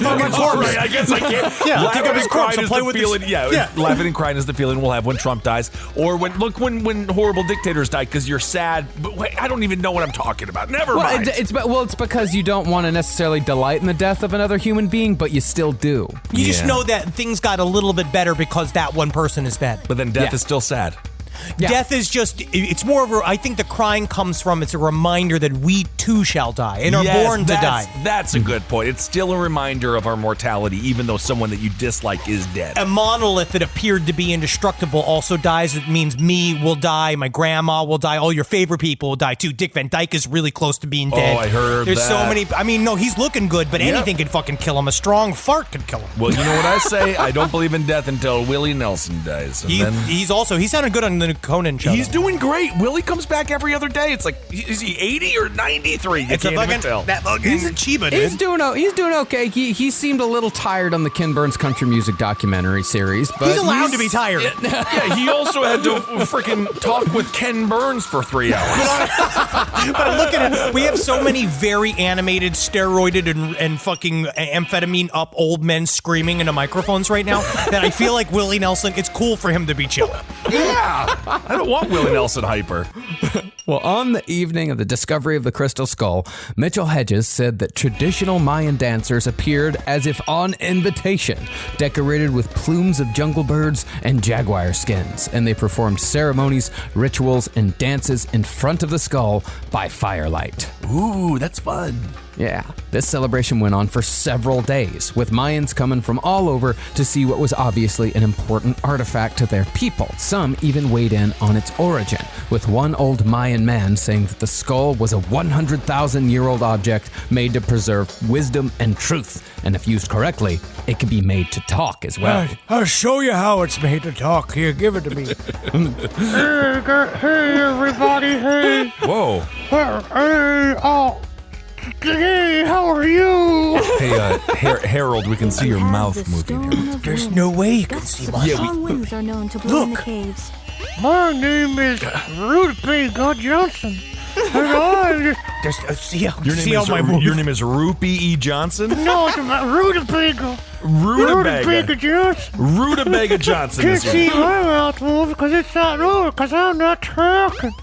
Right, I guess I can't. Laughing and crying is the feeling. Laughing and crying is the feeling we'll have when Trump dies, or when horrible dictators die because you're sad. But wait, I don't even know what I'm talking about. Never mind. It's because you don't want to necessarily delight in the death of another human being, but you still do. You just know that things got a little bit better because that one person is dead. But then death is still sad. Yeah. Death is it's more of I think the crying comes from, it's a reminder that we too shall die and are born to die. That's a good point. It's still a reminder of our mortality, even though someone that you dislike is dead. A monolith that appeared to be indestructible also dies. It means me will die, my grandma will die, all your favorite people will die too. Dick Van Dyke is really close to being dead. Oh, I heard There's that. so many. I mean, no, he's looking good, but anything can fucking kill him. A strong fart could kill him. Well, you know what I say? I don't believe in death until Willie Nelson dies. He sounded good on the Conan show. He's doing great. Willie comes back every other day. It's like, is he 80 or 93? It's can't a even tell. He's a Chiba, dude. He's doing okay. He seemed a little tired on the Ken Burns country music documentary series, but he's allowed to be tired. Yeah, he also had to freaking talk with Ken Burns for 3 hours. But I'm looking at, we have so many very animated, steroided, and fucking amphetamine up old men screaming into microphones right now that I feel like Willie Nelson, it's cool for him to be chilling. Yeah. I don't want Willie Nelson hyper. Well, on the evening of the discovery of the crystal skull, Mitchell Hedges said that traditional Mayan dancers appeared as if on invitation, decorated with plumes of jungle birds and jaguar skins, and they performed ceremonies, rituals, and dances in front of the skull by firelight. Ooh, that's fun. Yeah, this celebration went on for several days, with Mayans coming from all over to see what was obviously an important artifact to their people. Some even weighed in on its origin, with one old Mayan man saying that the skull was a 100,000-year-old object made to preserve wisdom and truth, and if used correctly, it could be made to talk as well. I'll show you how it's made to talk. Here, give it to me. Hey, everybody, hey. Whoa. Hey, how are you? Hey, Harold, we can see your mouth moving here. There's no way you can see my mouth. Strong winds are known to blow in the caves. My name is Rutabaga Johnson. And I'm just... Your name is Rupee E. Johnson? No, it's Rutabaga. Rutabaga Johnson. Rutabaga Johnson. Can't see my mouth move because it's not moving because I'm not talking.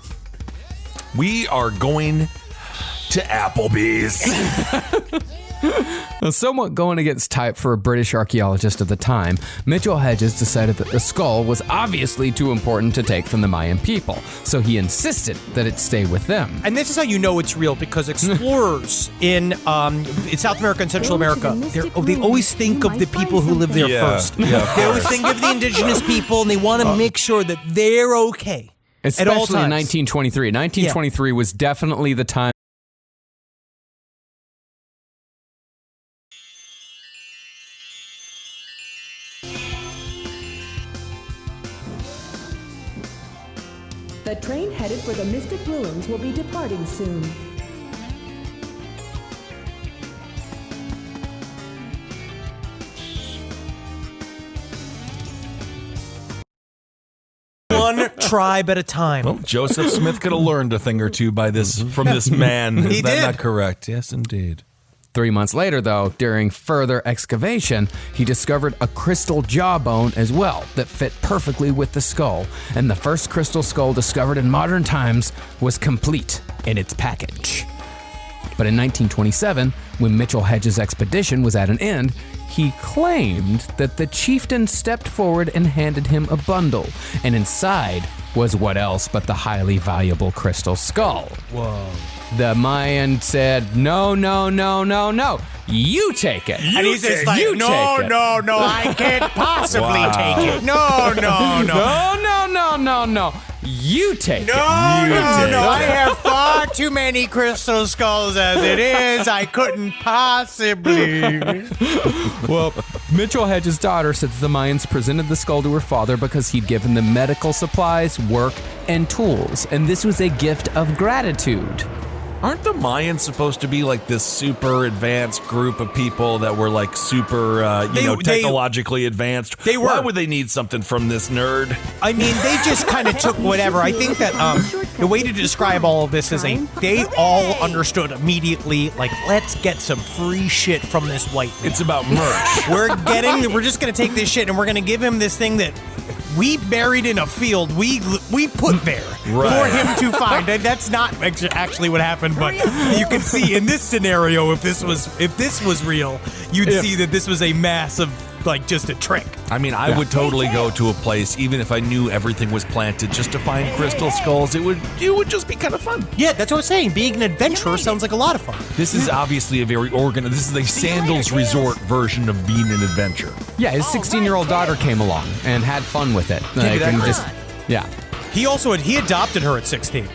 We are going to Applebee's. Somewhat going against type for a British archaeologist of the time, Mitchell Hedges decided that the skull was obviously too important to take from the Mayan people, so he insisted that it stay with them. And this is how you know it's real, because explorers in South America and Central America, they always think of the people who live there first. Yeah, they always think of the indigenous people, and they want to make sure that they're okay. Especially at all times. in 1923. 1923 was definitely the time. The train headed for the Mystic Ruins will be departing soon. One tribe at a time. Well, Joseph Smith could have learned a thing or two from this man. Is that not correct? Yes, indeed. 3 months later, though, during further excavation, he discovered a crystal jawbone as well that fit perfectly with the skull, and the first crystal skull discovered in modern times was complete in its package. But in 1927, when Mitchell Hedges' expedition was at an end, he claimed that the chieftain stepped forward and handed him a bundle, and inside was what else but the highly valuable crystal skull. Whoa. The Mayan said, no, you take it. And he's just like, no, I can't possibly take it. No. You take it. No, I have far too many crystal skulls as it is. I couldn't possibly. Well, Mitchell Hedges' daughter said that the Mayans presented the skull to her father because he'd given them medical supplies, work, and tools, and this was a gift of gratitude. Aren't the Mayans supposed to be like this super advanced group of people that were like super, technologically advanced? They were. Why would they need something from this nerd? I mean, they just kind of took whatever. I think that the way to describe all of this is they all understood immediately, like, let's get some free shit from this white man. It's about merch. We're just going to take this shit and we're going to give him this thing that we buried in a field we put there for him to find. And that's not actually what happened, but you can see in this scenario, if this was real, you'd see that this was a massive, like, just a trick. I mean, I would totally go to a place, even if I knew everything was planted, just to find crystal skulls. It would just be kind of fun. Yeah, that's what I'm saying. Being an adventurer sounds like a lot of fun. This is obviously a very organized. This is a Sandals Resort version of being an adventure. Yeah, his 16-year-old daughter came along and had fun with it. He adopted her at 16.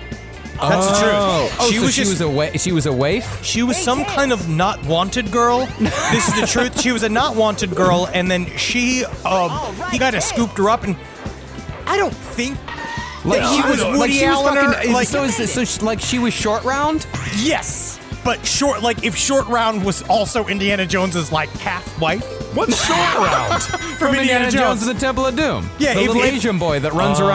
That's the truth. She was a waif? She was some kind of not wanted girl. This is the truth. She was a not wanted girl, and then he kind of scooped her up, and I don't think that he was Woody Allen. She was Short Round? Yes, but if Short Round was also Indiana Jones's like half wife. What's Short Round? From Indiana Jones and the Temple of Doom. Yeah, the little Asian boy that runs around.